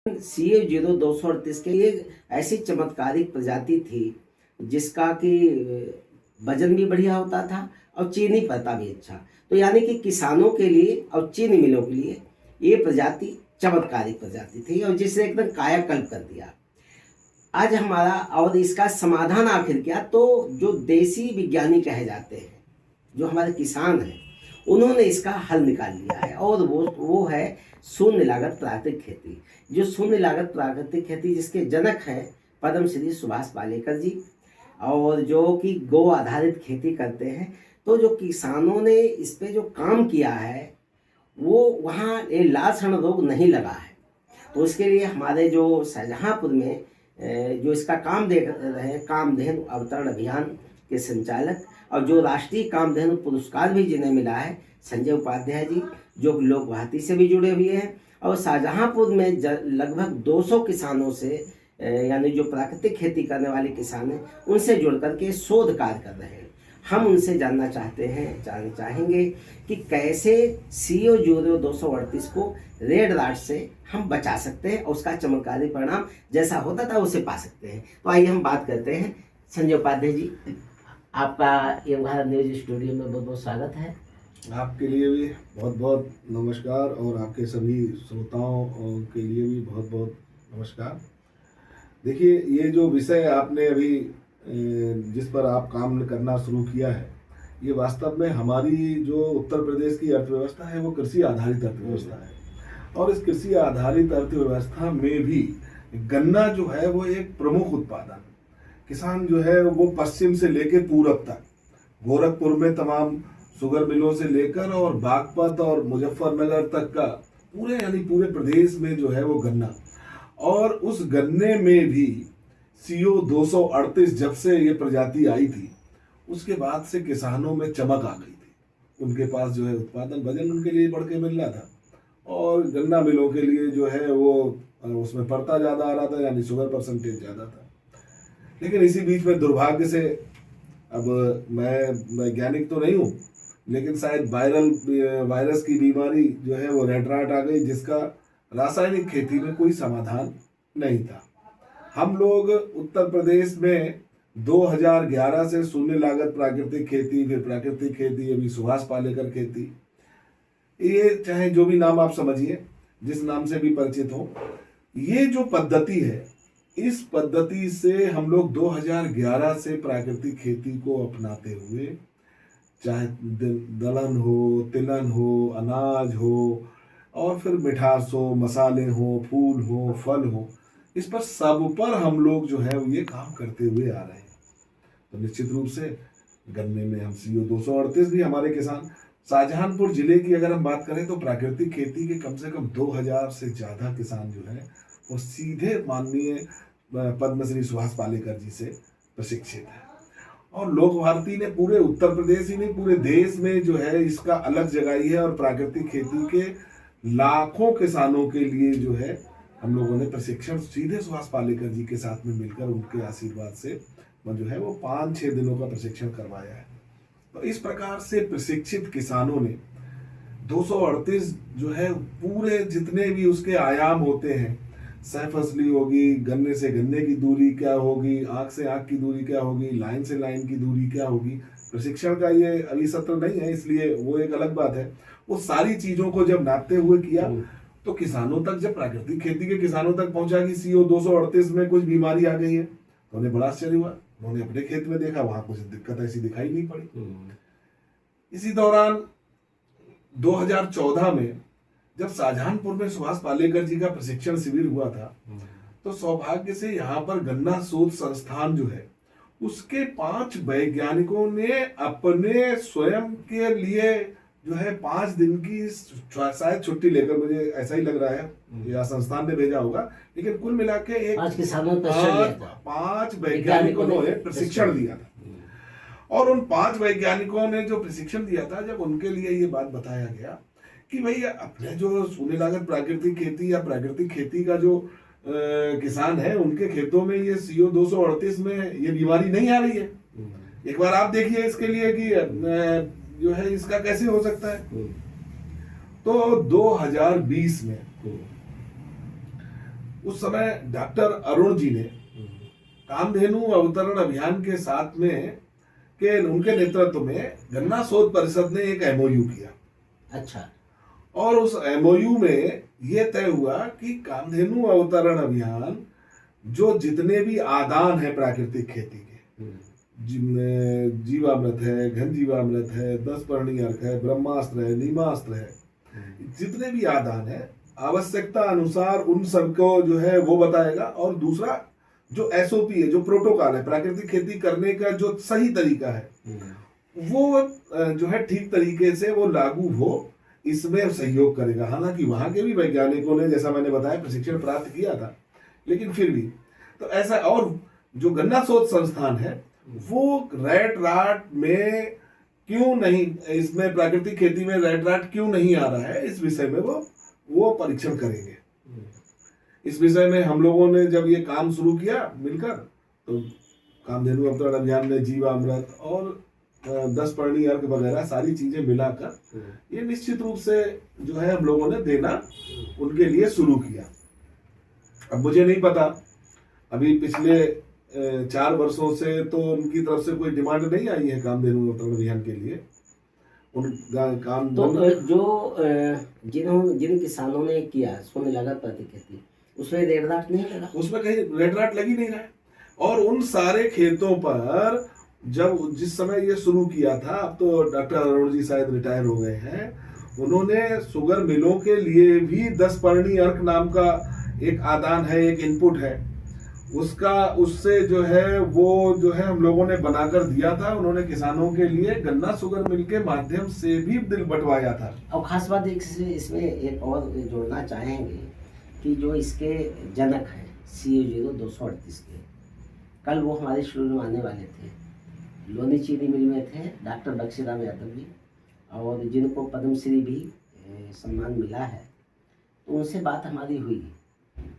CO0238 के ये ऐसी चमत्कारिक प्रजाति थी जिसका कि वजन भी बढ़िया होता था और चीनी पता भी अच्छा। तो यानी कि किसानों के लिए और चीनी मिलों के लिए ये प्रजाति चमत्कारिक प्रजाति थी और जिसने एकदम कायाकल्प कर दिया। आज हमारा और इसका समाधान आखिर क्या, तो जो देसी विज्ञानी कहे जाते हैं, जो हमारे किसान हैं, उन्होंने इसका हल निकाल लिया है और वो है शून्य लागत प्राकृतिक खेती। जो शून्य लागत प्राकृतिक खेती जिसके जनक हैं पद्म श्री सुभाष पालेकर जी, और जो कि गौ आधारित खेती करते हैं। तो जो किसानों ने इस पे जो काम किया है वो वहाँ लाल सड़ रोग नहीं लगा है। तो इसके लिए हमारे जो शाहजहाँपुर में जो इसका काम देख रहे हैं, कामधेनु अवतरण अभियान के संचालक और जो राष्ट्रीय कामधेनु पुरस्कार भी जिन्हें मिला है, संजय उपाध्याय जी, जो लोक भारती से भी जुड़े हुए हैं और शाहजहाँपुर में लगभग 200 किसानों से यानी जो प्राकृतिक खेती करने वाले किसान हैं उनसे जुड़ करके शोध कार्य कर रहे हैं। हम उनसे जानना चाहेंगे कि कैसे CO0238 को रेड राट से हम बचा सकते हैं और उसका चमत्कारी परिणाम जैसा होता था उसे पा सकते हैं। तो आइए हम बात करते हैं। संजय उपाध्याय जी, आपका ये भारत न्यूज स्टूडियो में बहुत बहुत स्वागत है। आपके लिए भी बहुत बहुत नमस्कार और आपके सभी श्रोताओं के लिए भी बहुत बहुत नमस्कार। देखिए, ये जो विषय आपने अभी जिस पर आप काम करना शुरू किया है, ये वास्तव में हमारी जो उत्तर प्रदेश की अर्थव्यवस्था है वो कृषि आधारित अर्थव्यवस्था है। और इस कृषि आधारित अर्थव्यवस्था में भी गन्ना जो है वो एक प्रमुख उत्पादन। किसान जो है वो पश्चिम से लेकर पूरब तक, गोरखपुर में तमाम शुगर मिलों से लेकर और बागपत और मुजफ्फरनगर तक का पूरे प्रदेश में जो है वो गन्ना, और उस गन्ने में भी CO238 जब से ये प्रजाति आई थी उसके बाद से किसानों में चमक आ गई थी। उनके पास जो है उत्पादन वजन उनके लिए बढ़ के मिल रहा था और गन्ना मिलों के लिए जो है वो उसमें पड़ता ज़्यादा आ रहा था, यानी शुगर परसेंटेज ज़्यादा था। लेकिन इसी बीच में दुर्भाग्य से, अब मैं वैज्ञानिक तो नहीं हूँ, लेकिन शायद वायरस की बीमारी जो है वो रेड राट आ गई, जिसका रासायनिक खेती में कोई समाधान नहीं था। हम लोग उत्तर प्रदेश में 2011 से शून्य लागत प्राकृतिक खेती, फिर प्राकृतिक खेती, अभी सुभाष पालेकर खेती, ये चाहे जो भी नाम आप समझिए, जिस नाम से भी परिचित हो, ये जो पद्धति है, इस पद्धति से हम लोग 2011 से प्राकृतिक खेती को अपनाते हुए, चाहे दलहन हो, तिलहन हो, अनाज हो, और फिर मिठास हो, मसाले हो, फूल हो, फल हो, इस पर सब पर हम लोग जो है ये काम करते हुए आ रहे हैं। तो निश्चित रूप से गन्ने में हम CO238 भी हमारे किसान, शाहजहानपुर जिले की अगर हम बात करें तो प्राकृतिक खेती के कम से कम 2000 से ज़्यादा किसान जो है वो सीधे माननीय पद्मश्री सुभाष पालेकर जी से प्रशिक्षित है। और लोक भारती ने पूरे उत्तर प्रदेश ही नहीं, पूरे देश में जो है इसका अलग जगाई है और प्राकृतिक खेती के लाखों किसानों के लिए जो है हम लोगों ने प्रशिक्षण सीधे सुभाष पालेकर जी के साथ में मिलकर उनके आशीर्वाद से जो है वो 5-6 दिनों का प्रशिक्षण करवाया है। तो इस प्रकार से प्रशिक्षित किसानों ने 238 जो है पूरे जितने भी उसके आयाम होते हैं, सह फसली होगी, गन्ने से गन्ने की दूरी क्या होगी, आँख से आँख की दूरी क्या होगी, लाइन से लाइन की दूरी क्या होगी, प्रशिक्षण का ये अभी सत्र नहीं है इसलिए वो एक अलग बात है। वो सारी चीज़ों को जब नापते हुए किया तो किसानों तक, जब प्राकृतिक खेती के किसानों तक पहुंचा कि CO238 में कुछ बीमारी आ गई है, तो उन्हें बड़ा आश्चर्य हुआ। उन्होंने अपने खेत में देखा, वहां कुछ दिक्कत ऐसी दिखाई नहीं पड़ी। इसी दौरान 2014 में जब शाहजहानपुर में सुभाष पालेकर जी का प्रशिक्षण शिविर हुआ था, तो सौभाग्य से यहाँ पर गन्ना शोध संस्थान जो है उसके 5 वैज्ञानिकों ने अपने स्वयं के लिए जो है 5 दिन की शायद छुट्टी लेकर, मुझे ऐसा ही लग रहा है, या संस्थान ने भेजा होगा, लेकिन कुल मिला के एक 5 वैज्ञानिकों ने प्रशिक्षण दिया था। और उन 5 वैज्ञानिकों ने जो प्रशिक्षण दिया था, जब उनके लिए ये बात बताया गया कि भाई अपने जो शून्य लागत प्राकृतिक खेती या प्राकृतिक खेती का जो किसान है, उनके खेतों में ये CO238 में ये बीमारी नहीं आ रही है, एक बार आप देखिए इसके लिए कि जो है इसका कैसे हो सकता है। तो 2020 में उस समय डॉक्टर अरुण जी ने कामधेनु अवतरण अभियान के साथ में के उनके नेतृत्व में गन्ना शोध परिषद ने एक एमओयू किया। अच्छा। और उस एमओयू में यह तय हुआ कि कामधेनु अवतरण अभियान जो जितने भी आदान है प्राकृतिक खेती के, जिनमें जीवामृत है, घन जीवामृत है, 10 पर्णी अर्क है, ब्रह्मास्त्र है, नीमास्त्र है, जितने भी आदान है आवश्यकता अनुसार उन सबको जो है वो बताएगा। और दूसरा जो एसओपी है, जो प्रोटोकॉल है प्राकृतिक खेती करने का जो सही तरीका है, वो जो है ठीक तरीके से वो लागू हो, इसमें सहयोग करेगा। हालांकि वहां के भी वैज्ञानिकों ने, जैसा मैंने बताया, प्रशिक्षण प्राप्त किया था, लेकिन फिर भी तो ऐसा। और जो गन्ना शोध संस्थान है वो रेड राट में क्यों नहीं, इसमें प्राकृतिक खेती में रेड राट क्यों नहीं आ रहा है, इस विषय में वो परीक्षण करेंगे। इस विषय में हम लोगों ने जब ये काम शुरू किया मिलकर, तो कामधेनु अवतरण अभियान ने जीवामृत और 10 पर्णी अर्क वगैरह सारी चीजें मिलाकर ये निश्चित रूप से जो है हम लोगों ने देना उनके लिए शुरू किया। अब मुझे नहीं पता, अभी पिछले 4 वर्षों से तो उनकी तरफ से कोई डिमांड नहीं आई है कामधेनु अवतरण अभियान के लिए। उनका काम तो जो जिन किसानों ने किया शून्य लागत प्रति खेती, उसमें रेड राट नहीं लगा, उसमें कहीं रेड राट लगी नहीं रहा है। और उन सारे खेतों पर जब जिस समय ये शुरू किया था, अब तो डॉक्टर अरुण जी शायद रिटायर हो गए हैं, उन्होंने शुगर मिलों के लिए भी 10 पर्णी अर्क नाम का एक आदान है, एक इनपुट है, उससे जो है वो जो है हम लोगों ने बनाकर दिया था। उन्होंने किसानों के लिए गन्ना शुगर मिल के माध्यम से भी दिल बंटवाया था। और खास बात इसमें एक और जोड़ना चाहेंगे कि जो इसके जनक हैं CO 238 के, कल वो हमारे स्टूडियो में आने वाले थे, लोनी चीनी मिल में थे डॉक्टर बक्शीराम यादव जी, और जिनको पद्मश्री भी सम्मान मिला है। तो उनसे बात हमारी हुई,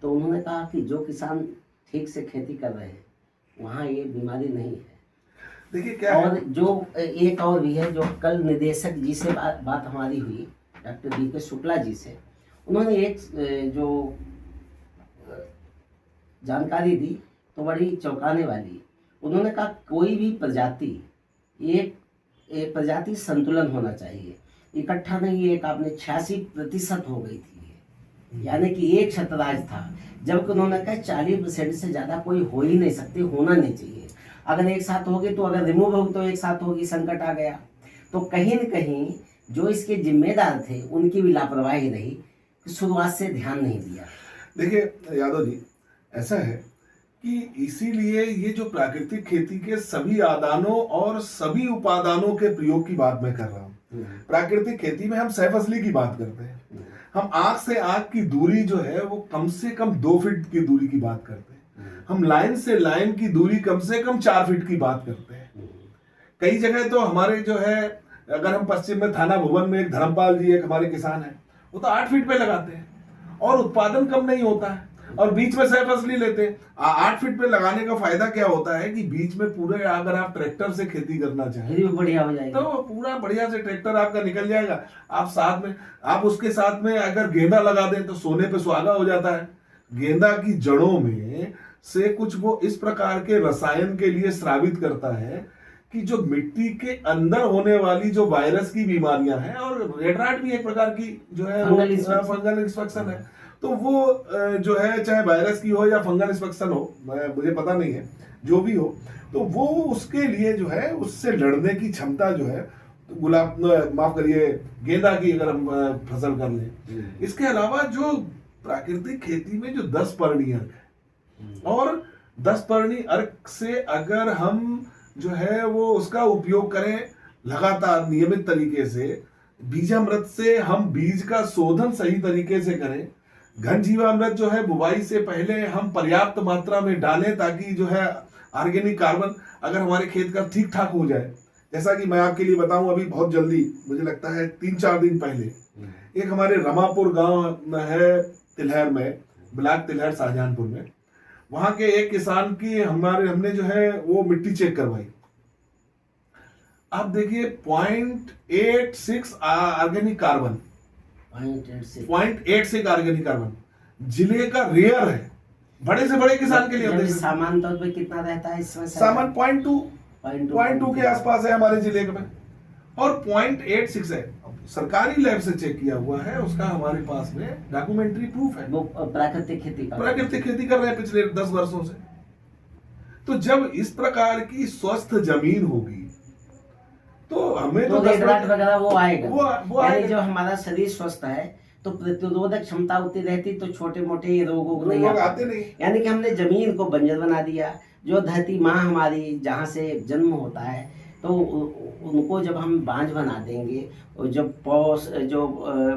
तो उन्होंने कहा कि जो किसान ठीक से खेती कर रहे हैं वहाँ ये बीमारी नहीं है। देखिए क्या और है? जो एक और भी है, जो कल निदेशक जी से बात हमारी हुई, डॉक्टर BK शुक्ला जी से, उन्होंने एक जो जानकारी दी तो बड़ी चौंकाने वाली। उन्होंने कहा कोई भी प्रजाति, एक प्रजाति संतुलन होना चाहिए, इकट्ठा नहीं। एक आपने 86% हो गई थी, यानी कि एक छत्रराज था, जबकि उन्होंने कहा 40% से ज़्यादा कोई हो ही नहीं सकती, होना नहीं चाहिए। अगर एक साथ होगी तो अगर रिमूव होगी तो एक साथ होगी, संकट आ गया। तो कहीं न कहीं जो इसके जिम्मेदार थे उनकी भी लापरवाही रही, शुरुआत से ध्यान नहीं दिया। देखिए यादव जी, ऐसा है कि इसीलिए ये जो प्राकृतिक खेती के सभी आदानों और सभी उपादानों के प्रयोग की बात मैं कर रहा हूँ। प्राकृतिक खेती में हम सहफसली की बात करते हैं, हम आंख से आंख की दूरी जो है वो कम से कम 2 फीट की दूरी की बात करते हैं, हम लाइन से लाइन की दूरी कम से कम 4 फीट की बात करते हैं। कई जगह तो हमारे जो है, अगर हम पश्चिम में थाना भुवन में एक धर्मपाल जी एक हमारे किसान है, वो तो 8 फीट पे लगाते हैं और उत्पादन कम नहीं होता है, और बीच में सहफसली लेते हैं। 8 फीट पे लगाने का फायदा क्या होता है कि बीच में पूरे, अगर आप ट्रैक्टर से खेती करना चाहें बढ़िया हो जाएगा, तो पूरा बढ़िया से ट्रैक्टर आपका निकल जाएगा। आप साथ में, आप उसके साथ में अगर गेंदा लगा दें तो सोने पे सुहागा हो जाता है। गेंदा की जड़ों में से कुछ वो इस प्रकार के रसायन के लिए स्रावित करता है कि जो मिट्टी के अंदर होने वाली जो वायरस की बीमारियां हैं, और रेड राट भी एक प्रकार की जो है फंगल इंफेक्शन है, तो वो जो है चाहे वायरस की हो या फंगल इंफेक्शन हो, मुझे पता नहीं है, जो भी हो, तो वो उसके लिए जो है उससे लड़ने की क्षमता जो है, तो गुलाब, माफ करिए, गेंदा की अगर हम फसल कर लें। इसके अलावा जो प्राकृतिक खेती में जो 10 पर्णी अर्क है, और 10 पर्णी अर्क से अगर हम जो है वो उसका उपयोग करें लगातार नियमित तरीके से, बीजामृत से हम बीज का शोधन सही तरीके से करें, घन जीवामृत जो है बुवाई से पहले हम पर्याप्त मात्रा में डालें, ताकि जो है ऑर्गेनिक कार्बन अगर हमारे खेत का ठीक ठाक हो जाए। जैसा कि मैं आपके लिए बताऊं, अभी बहुत जल्दी, मुझे लगता है 3-4 दिन पहले, एक हमारे रमापुर गांव है तिलहर में, ब्लॉक तिलहर शाहजहानपुर में, वहां के एक किसान की हमने जो है वो मिट्टी चेक करवाई। आप देखिए 0.86 ऑर्गेनिक कार्बन, 0.86 ऑर्गेनिक कार्बन, जिले का रेयर है, बड़े से बड़े किसान के लिए हम जब देख सकते हैं। सामान्य तौर पे कितना रहता है इसमें सामान 0.2 के आसपास है हमारे जिले में, और 0.86 है। सरकारी लैब से चेक किया हुआ है, उसका हमारे पास में डॉक्यूमेंट्री प्रूफ है। वो प्राकृतिक खेती का प्राकृतिक खेती कर रहे हैं पिछले 10 वर्षों से। तो जब इस प्रकार की स्वस्थ जमीन होगी तो हमें तो तो 10 रेट राट वगैरह वो आएगा। वो यानी आएगा। जब हमारा शरीर स्वस्थ है तो प्रतिरोधक क्षमता उतनी रहती तो छोटे मोटे ये रोगों को नहीं लोग आते। आते नहीं। यानी कि हमने जमीन को बंजर बना दिया। जो धरती माँ हमारी जहाँ से जन्म होता है तो उनको जब हम बांझ बना देंगे और जब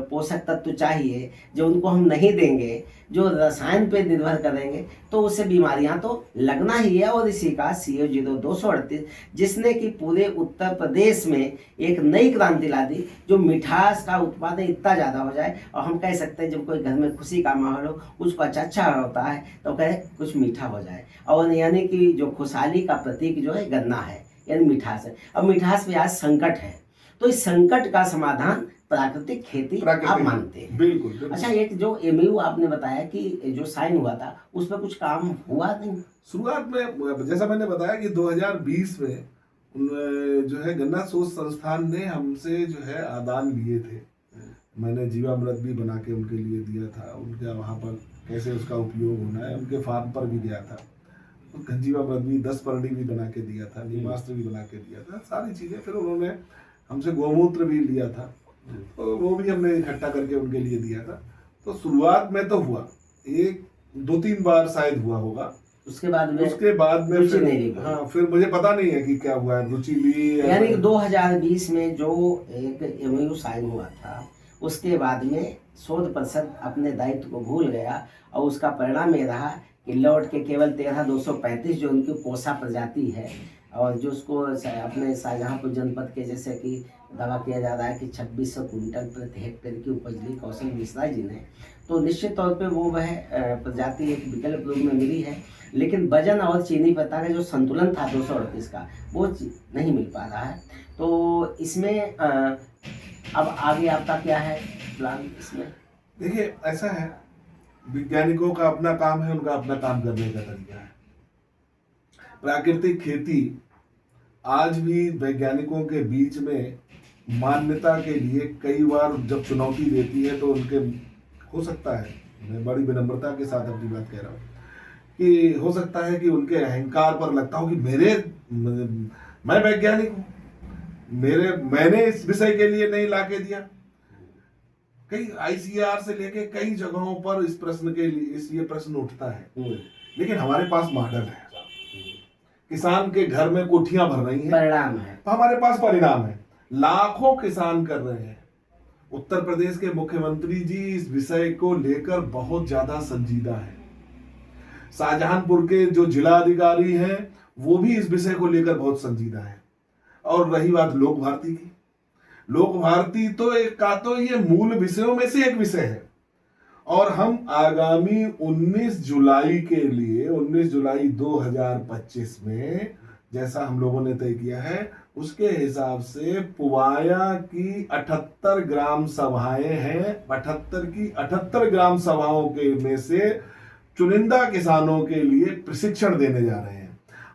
पोषक तत्व चाहिए जो उनको हम नहीं देंगे, जो रसायन पे निर्भर करेंगे, तो उससे बीमारियां तो लगना ही है। और इसी का CO 238 जिसने कि पूरे उत्तर प्रदेश में एक नई क्रांति ला दी, जो मिठास का उत्पादन इतना ज़्यादा हो जाए। और हम कह सकते हैं जब कोई घर में खुशी का माहौल हो, कुछ अच्छा होता है तो कहे कुछ मीठा हो जाए। और यानी कि जो खुशहाली का प्रतीक जो है गन्ना है, यानी मिठास है। अब मिठास में आज संकट है, तो इस संकट का समाधान प्राकृतिक खेती आप मानते हैं। बिल्कुल, बिल्कुल। अच्छा, एक जो MOU आपने बताया कि जो साइन हुआ था उस पर कुछ काम हुआ नहीं? शुरुआत में जैसा मैंने बताया कि 2020 में जो है गन्ना शोध संस्थान ने हमसे जो है आदान लिए थे। मैंने जीवामृत भी बना के उनके लिए दिया था, उनके वहाँ पर कैसे उसका उपयोग होना है, उनके फार्म पर भी गया था। जीवामृत भी 10 परणी भी बना के दिया था, नीमास्त्र भी बना के दिया था, सारी चीज़ें। फिर उन्होंने हमसे गोमूत्र भी लिया था, तो वो भी हमने इकट्ठा करके उनके लिए दिया था। तो शुरुआत में तो हुआ, 1-2-3 बार शायद हुआ होगा। उसके बाद में रुचि नहीं ली। हाँ, फिर मुझे पता नहीं है कि क्या हुआ है, रुचि ली। यानी कि 2020 में जो एक MOU साइन हुआ था उसके बाद में शोध परिषद अपने दायित्व को भूल गया, और उसका परिणाम ये रहा कि लौट के केवल 13,235 जो उनकी पोषा प्रजाति है, और जो उसको अपने शाहजहाँपुर जनपद के जैसे कि दावा किया जा रहा है कि 2600 कुंटल प्रति हेक्टेयर की उपज ली कौशल मिश्रा जी ने, तो निश्चित तौर पे वो वह प्रजाति एक विकल्प रूप में मिली है। लेकिन वजन और चीनी पत्ता का जो संतुलन था 238 का, वो नहीं मिल पा रहा है। तो इसमें अब आगे आपका क्या है प्लान इसमें? देखिए, ऐसा है, वैज्ञानिकों का अपना काम है, उनका अपना काम करने का तरीका है। प्राकृतिक खेती आज भी वैज्ञानिकों के बीच में मान्यता के लिए कई बार जब चुनौती देती है, तो उनके हो सकता है, मैं बड़ी विनम्रता के साथ अपनी बात कह रहा हूँ, कि हो सकता है कि उनके अहंकार पर लगता हो कि मैं वैज्ञानिक हूँ, मैंने इस विषय के लिए नहीं लाके दिया। कई ICAR से लेके कई जगहों पर इस प्रश्न के लिए ये प्रश्न उठता है। लेकिन हमारे पास मॉडल है, किसान के घर में कोठियां भर रही हैं, परिणाम है, तो हमारे पास परिणाम है, लाखों किसान कर रहे हैं। उत्तर प्रदेश के मुख्यमंत्री जी इस विषय को लेकर बहुत ज्यादा संजीदा है। शाहजहांपुर के जो जिला अधिकारी हैं वो भी इस विषय को लेकर बहुत संजीदा है। और रही बात लोक भारती की, लोक भारती तो ये मूल विषयों में से एक विषय है। और हम आगामी 19 जुलाई के लिए 19 जुलाई 2025 में जैसा हम लोगों ने तय किया है, उसके हिसाब से पुवाया की 78 ग्राम सभाएं हैं। 78 की 78 ग्राम सभाओं के में से चुनिंदा किसानों के लिए प्रशिक्षण देने जा रहे हैं।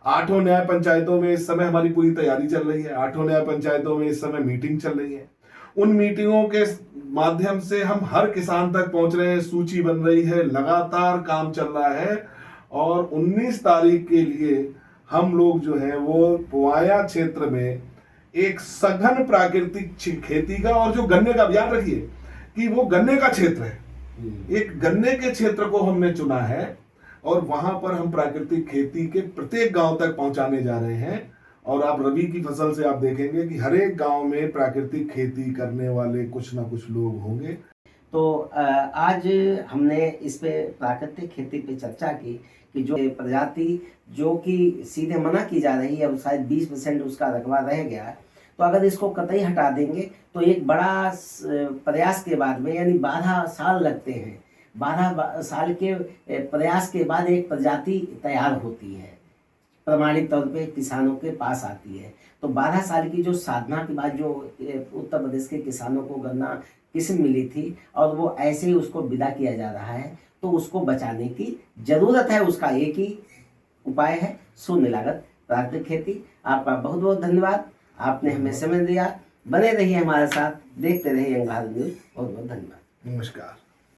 8 न्याय पंचायतों में इस समय हमारी पूरी तैयारी चल रही है। 8 न्याय पंचायतों में इस समय मीटिंग चल रही है। उन मीटिंगों के माध्यम से हम हर किसान तक पहुंच रहे हैं, सूची बन रही है, लगातार काम चल रहा है। और 19 तारीख के लिए हम लोग जो है वो पुवाया क्षेत्र में एक सघन प्राकृतिक खेती का, और जो गन्ने का, याद रखिए कि वो गन्ने का क्षेत्र है, एक गन्ने के क्षेत्र को हमने चुना है, और वहां पर हम प्राकृतिक खेती के प्रत्येक गांव तक पहुंचाने जा रहे हैं। और आप रबी की फसल से आप देखेंगे कि हर एक गांव में प्राकृतिक खेती करने वाले कुछ ना कुछ लोग होंगे। तो आज हमने इस पे प्राकृतिक खेती पे चर्चा की कि जो प्रजाति जो कि सीधे मना की जा रही है, अब शायद 20% उसका रकबा रह गया है, तो अगर इसको कतई हटा देंगे तो एक बड़ा प्रयास के बाद में, यानी 12 साल लगते हैं, 12 साल के प्रयास के बाद एक प्रजाति तैयार होती है, प्रमाणिक तौर पे किसानों के पास आती है। तो 12 साल की जो साधना के बाद जो उत्तर प्रदेश के किसानों को गन्ना किस्म मिली थी, और वो ऐसे ही उसको विदा किया जा रहा है, तो उसको बचाने की जरूरत है। उसका एक ही उपाय है, शून्य लागत प्राकृतिक खेती। आपका बहुत बहुत धन्यवाद, आपने हमें समय दिया। बने रहिए हमारे साथ, देखते रहिए यंग भारत न्यूज। बहुत बहुत धन्यवाद। नमस्कार।